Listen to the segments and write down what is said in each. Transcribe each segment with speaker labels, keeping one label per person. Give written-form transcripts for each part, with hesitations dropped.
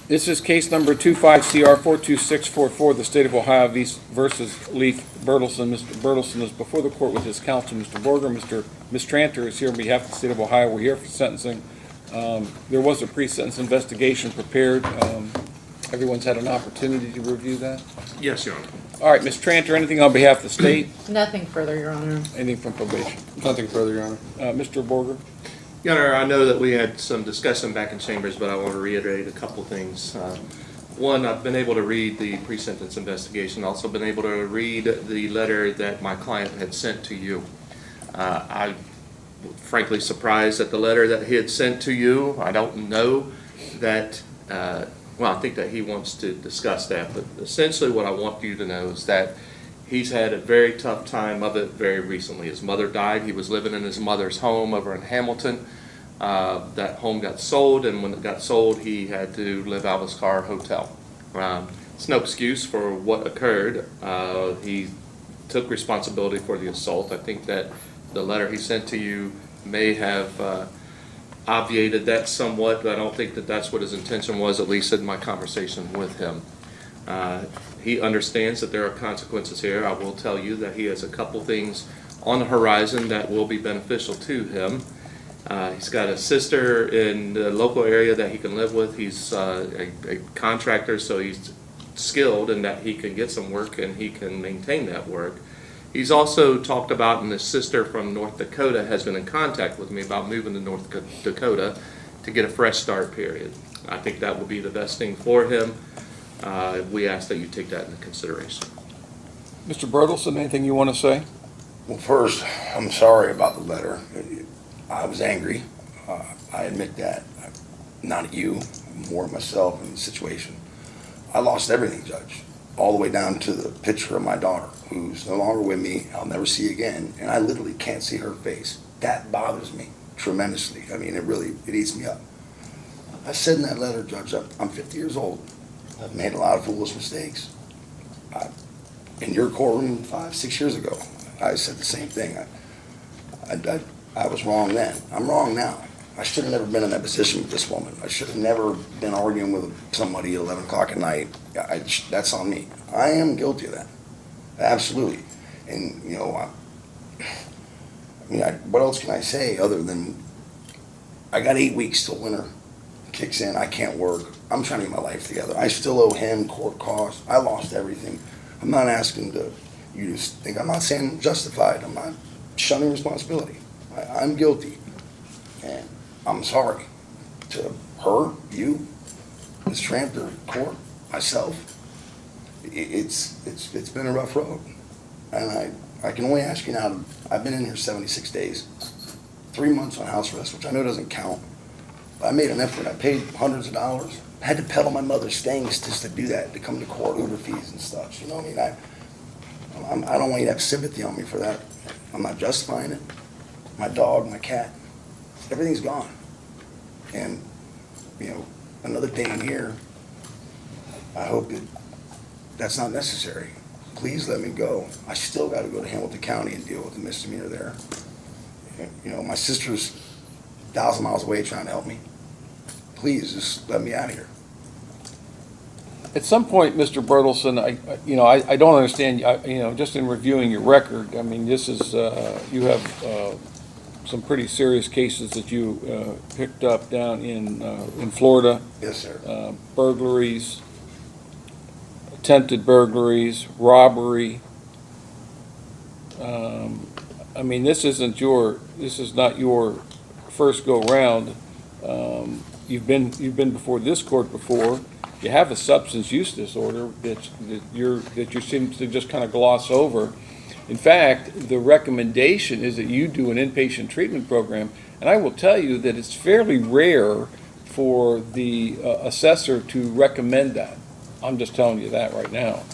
Speaker 1: This is case number 25CR42644, the State of Ohio versus Leif Bertelsen. Mr. Bertelsen is before the court with his counsel, Mr. Borger. Ms. Tranter is here on behalf of the State of Ohio. We're here for sentencing. There was a pre-sentence investigation prepared. Everyone's had an opportunity to review that?
Speaker 2: Yes, Your Honor.
Speaker 1: All right, Ms. Tranter, anything on behalf of the state?
Speaker 3: Nothing further, Your Honor.
Speaker 1: Anything from probation?
Speaker 2: Nothing further, Your Honor.
Speaker 1: Mr. Borger?
Speaker 2: Your Honor, I know that we had some discussion back in chambers, but I want to reiterate a couple things. One, I've been able to read the pre-sentence investigation, also been able to read the letter that my client had sent to you. I'm frankly surprised at the letter that he had sent to you. I don't know that, well, I think that he wants to discuss that, but essentially what I want you to know is that he's had a very tough time of it very recently. His mother died. He was living in his mother's home over in Hamilton. That home got sold, and when it got sold, he had to live out of his car hotel. It's no excuse for what occurred. He took responsibility for the assault. I think that the letter he sent to you may have obviated that somewhat, but I don't think that that's what his intention was, at least in my conversation with him. He understands that there are consequences here. I will tell you that he has a couple things on the horizon that will be beneficial to him. He's got a sister in the local area that he can live with. He's a contractor, so he's skilled in that he can get some work and he can maintain that work. He's also talked about, and his sister from North Dakota has been in contact with me about moving to North Dakota to get a fresh start period. I think that will be the best thing for him. We ask that you take that into consideration.
Speaker 1: Mr. Bertelsen, anything you want to say?
Speaker 4: Well, first, I'm sorry about the letter. I was angry. I admit that. Not at you, more at myself and the situation. I lost everything, Judge, all the way down to the picture of my daughter, who's no longer with me, I'll never see again, and I literally can't see her face. That bothers me tremendously. I mean, it eats me up. I said in that letter, Judge, I'm 50 years old. I've made a lot of foolish mistakes. In your courtroom 5-6 years ago, I said the same thing. I was wrong then. I'm wrong now. I should have never been in that position with this woman. I should have never been arguing with somebody at 11 o'clock at night. That's on me. I am guilty of that. Absolutely. And, you know, what else can I say other than I got 8 weeks till winter kicks in. I can't work. I'm trying to get my life together. I still owe him court costs. I lost everything. I'm not asking you to think, I'm not saying justified. I'm not shunning responsibility. I'm guilty. And I'm sorry to her, you, Ms. Tranter, court, myself. It's been a rough road. And I can only ask you now, I've been in here 76 days, 3 months on house arrest, which I know doesn't count. But I made an effort. I paid hundreds of dollars. I had to peddle my mother's things just to do that, to come to court, Uber fees and stuff. You know what I mean? I don't want you to have sympathy on me for that. I'm not justifying it. My dog, my cat, everything's gone. And, you know, another day in here, I hope that that's not necessary. Please let me go. I still got to go to Hamilton County and deal with the misdemeanor there. You know, my sister's 1,000 miles away trying to help me. Please, just let me out of here.
Speaker 1: At some point, Mr. Bertelsen, I don't understand, just in reviewing your record, I mean, this is, you have some pretty serious cases that you picked up down in Florida.
Speaker 4: Yes, sir.
Speaker 1: Burglaries, attempted burglaries, robbery. I mean, this is not your first go round. You've been before this court before. You have a substance use disorder that you seem to just kind of gloss over. In fact, the recommendation is that you do an inpatient treatment program, and I will tell you that it's fairly rare for the assessor to recommend that. I'm just telling you that right now.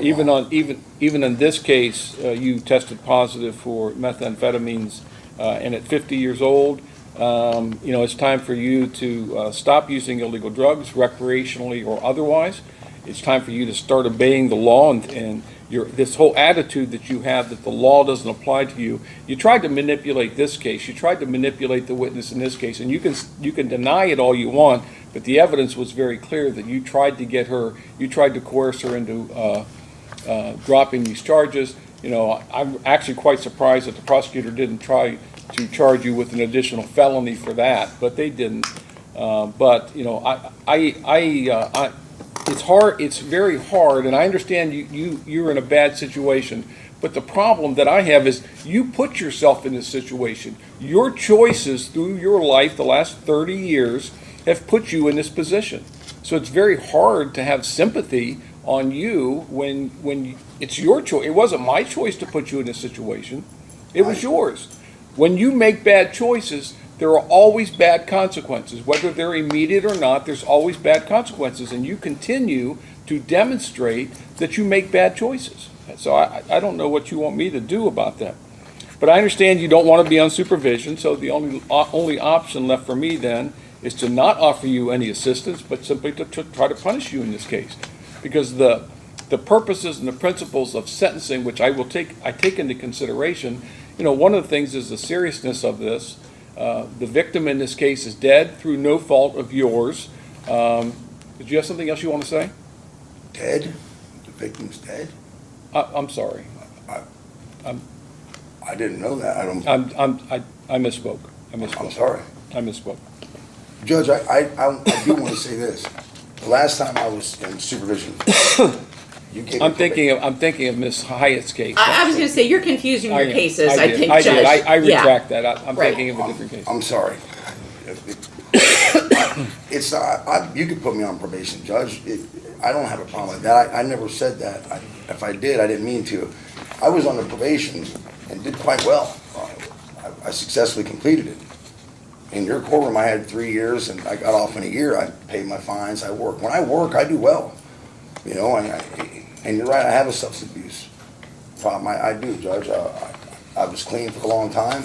Speaker 1: Even in this case, you tested positive for methamphetamines, and at 50 years old, it's time for you to stop using illegal drugs, recreationally or otherwise. It's time for you to start obeying the law, and this whole attitude that you have that the law doesn't apply to you. You tried to manipulate this case. You tried to manipulate the witness in this case, and you can deny it all you want, but the evidence was very clear that you tried to coerce her into dropping these charges. You know, I'm actually quite surprised that the prosecutor didn't try to charge you with an additional felony for that, but they didn't. But you know, it's hard. It's very hard, and I understand you're in a bad situation. But the problem that I have is you put yourself in this situation. Your choices through your life, the last 30 years, have put you in this position. So it's very hard to have sympathy on you when it's your choice. It wasn't my choice to put you in this situation. It was yours. When you make bad choices, there are always bad consequences. Whether they're immediate or not, there's always bad consequences. And you continue to demonstrate that you make bad choices. So I don't know what you want me to do about that. But I understand you don't want to be on supervision, so the only option left for me then is to not offer you any assistance, but simply to try to punish you in this case. Because the purposes and the principles of sentencing, which I take into consideration, you know, one of the things is the seriousness of this. The victim in this case is dead through no fault of yours. Did you have something else you want to say?
Speaker 4: Dead? The victim's dead?
Speaker 1: I'm sorry.
Speaker 4: I didn't know that.
Speaker 1: I misspoke.
Speaker 4: I'm sorry.
Speaker 1: I misspoke.
Speaker 4: Judge, I do want to say this. The last time I was in supervision, you gave
Speaker 1: I'm thinking of Miss Hyatt's case.
Speaker 3: I was going to say, you're confusing your cases, I
Speaker 1: did.
Speaker 3: think,
Speaker 1: I
Speaker 3: Judge.
Speaker 1: did. I
Speaker 3: Yeah.
Speaker 1: retract that. I'm
Speaker 3: Right.
Speaker 1: thinking of a different case.
Speaker 4: I'm sorry. It's not, you could put me on probation, Judge. I don't have a problem with that. I never said that. If I did, I didn't mean to. I was on the probation and did quite well. I successfully completed it. In your courtroom, I had 3 years, and I got off in a year. I paid my fines. I work. When I work, I do well. You know, and you're right. I have a substance abuse problem. I do, Judge. I was clean for a long time.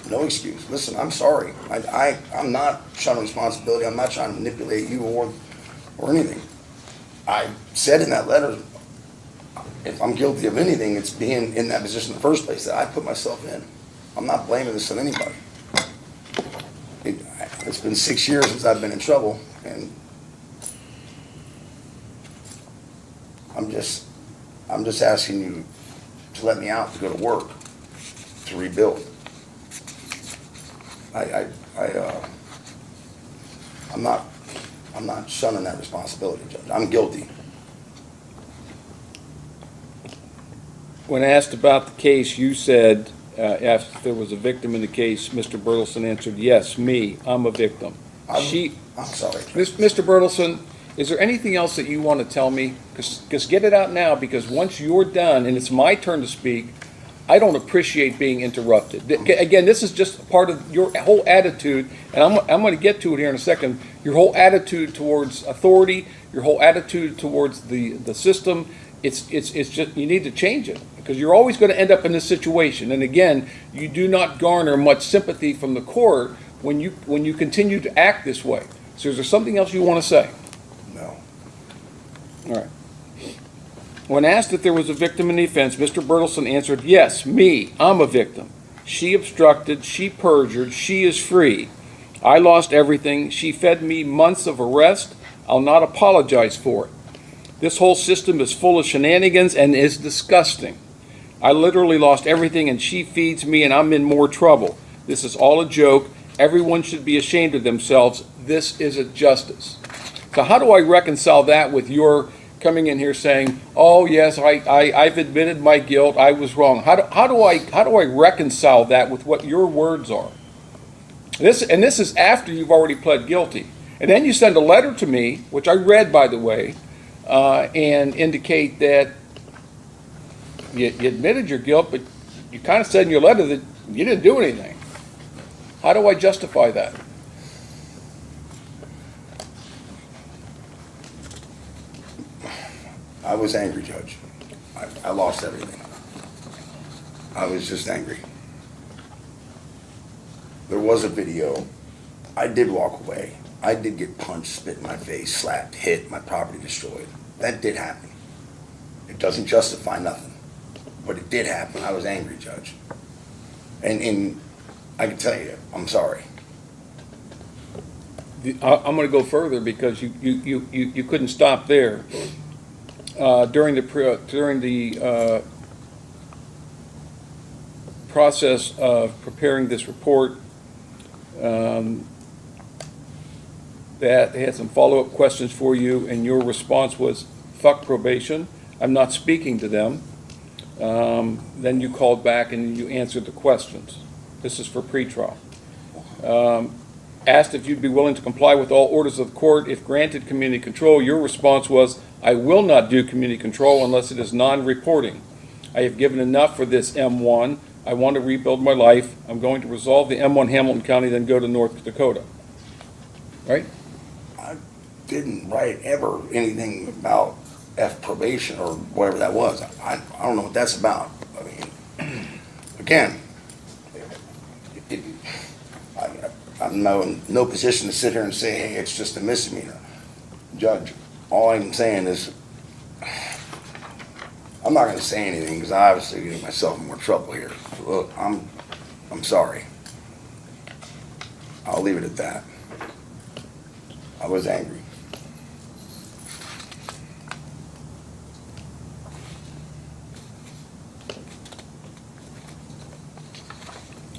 Speaker 4: No excuse. Listen, I'm sorry. I'm not shunning responsibility. I'm not trying to manipulate you or anything. I said in that letter, if I'm guilty of anything, it's being in that position in the first place that I put myself in. I'm not blaming this on anybody. It's been 6 years since I've been in trouble, and I'm just asking you to let me out to go to work, to rebuild. I'm not shunning that responsibility, Judge. I'm guilty.
Speaker 1: When asked about the case, you said, if there was a victim in the case, Mr. Bertelson answered, yes, me, I'm a victim.
Speaker 4: I'm sorry, Judge.
Speaker 1: Mr. Bertelson, is there anything else that you want to tell me? Because get it out now, because once you're done and it's my turn to speak, I don't appreciate being interrupted. Again, this is just part of your whole attitude, and I'm going to get to it here in a second. Your whole attitude towards authority, your whole attitude towards the system, it's just, you need to change it, because you're always going to end up in this situation. And again, you do not garner much sympathy from the court when you continue to act this way. So is there something else you want to say?
Speaker 4: No.
Speaker 1: All right. When asked if there was a victim in the offense, Mr. Bertelson answered, yes, me, I'm a victim. She obstructed, she perjured, she is free. I lost everything. She fed me months of arrest. I'll not apologize for it. This whole system is full of shenanigans and is disgusting. I literally lost everything, and she feeds me, and I'm in more trouble. This is all a joke. Everyone should be ashamed of themselves. This isn't justice. So how do I reconcile that with your coming in here saying, oh yes, I've admitted my guilt, I was wrong? How do I reconcile that with what your words are? This is after you've already pled guilty. And then you send a letter to me, which I read, by the way, and indicate that you admitted your guilt, but you kind of said in your letter that you didn't do anything. How do I justify that?
Speaker 4: I was angry, Judge. I lost everything. I was just angry. There was a video. I did walk away. I did get punched, spit in my face, slapped, hit, my property destroyed. That did happen. It doesn't justify nothing. But it did happen. I was angry, Judge. And I can tell you, I'm sorry.
Speaker 1: I'm gonna go further because you couldn't stop there. During the process of preparing this report, that they had some follow-up questions for you, and your response was, "Fuck probation, I'm not speaking to them." Then you called back and you answered the questions. This is for pretrial. Asked if you'd be willing to comply with all orders of the court if granted community control. Your response was, "I will not do community control unless it is non-reporting. I have given enough for this M1. I want to rebuild my life. I'm going to resolve the M1 Hamilton County, then go to North Dakota." Right?
Speaker 4: I didn't write ever anything about F probation or whatever that was. I don't know what that's about. I mean, again, I'm no position to sit here and say, hey, it's just a misdemeanor. Judge, all I'm saying is, I'm not going to say anything because I'm obviously getting myself in more trouble here. Look, I'm sorry. I'll leave it at that. I was angry.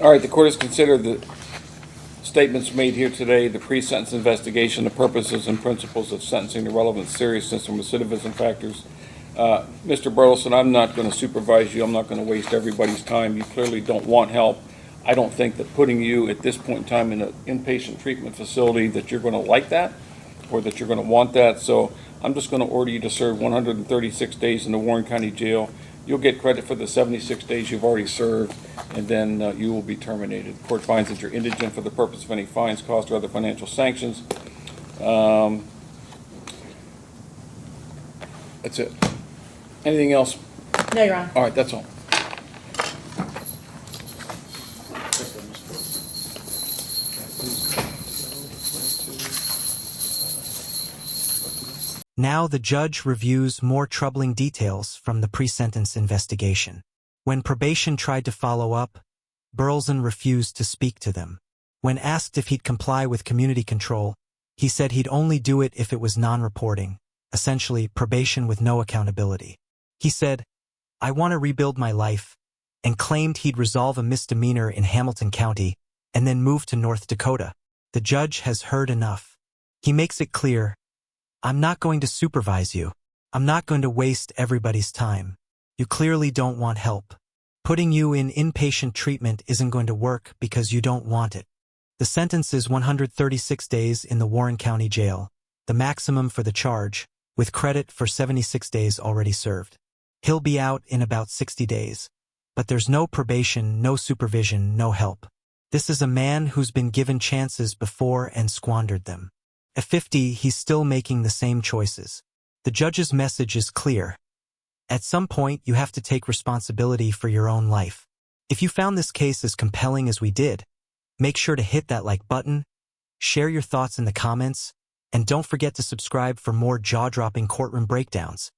Speaker 1: All right, the court has considered the statements made here today, the pre-sentence investigation, the purposes and principles of sentencing, the relevant seriousness and recidivism factors. Mr. Burleson, I'm not going to supervise you. I'm not going to waste everybody's time. You clearly don't want help. I don't think that putting you at this point in time in an inpatient treatment facility that you're going to like that or that you're going to want that. So I'm just going to order you to serve 136 days in the Warren County Jail. You'll get credit for the 76 days you've already served, and then you will be terminated. The court finds that you're indigent for the purpose of any fines, costs, or other financial sanctions. That's it. Anything else?
Speaker 3: No, Your Honor.
Speaker 1: All right, that's all.
Speaker 5: Now the judge reviews more troubling details from the pre-sentence investigation. When probation tried to follow up, Burleson refused to speak to them. When asked if he'd comply with community control, he said he'd only do it if it was non-reporting, essentially probation with no accountability. He said, "I want to rebuild my life," and claimed he'd resolve a misdemeanor in Hamilton County and then move to North Dakota. The judge has heard enough. He makes it clear, "I'm not going to supervise you. I'm not going to waste everybody's time. You clearly don't want help. Putting you in inpatient treatment isn't going to work because you don't want it." The sentence is 136 days in the Warren County Jail, the maximum for the charge, with credit for 76 days already served. He'll be out in about 60 days. But there's no probation, no supervision, no help. This is a man who's been given chances before and squandered them. At 50, he's still making the same choices. The judge's message is clear. At some point, you have to take responsibility for your own life. If you found this case as compelling as we did, make sure to hit that like button, share your thoughts in the comments, and don't forget to subscribe for more jaw-dropping courtroom breakdowns.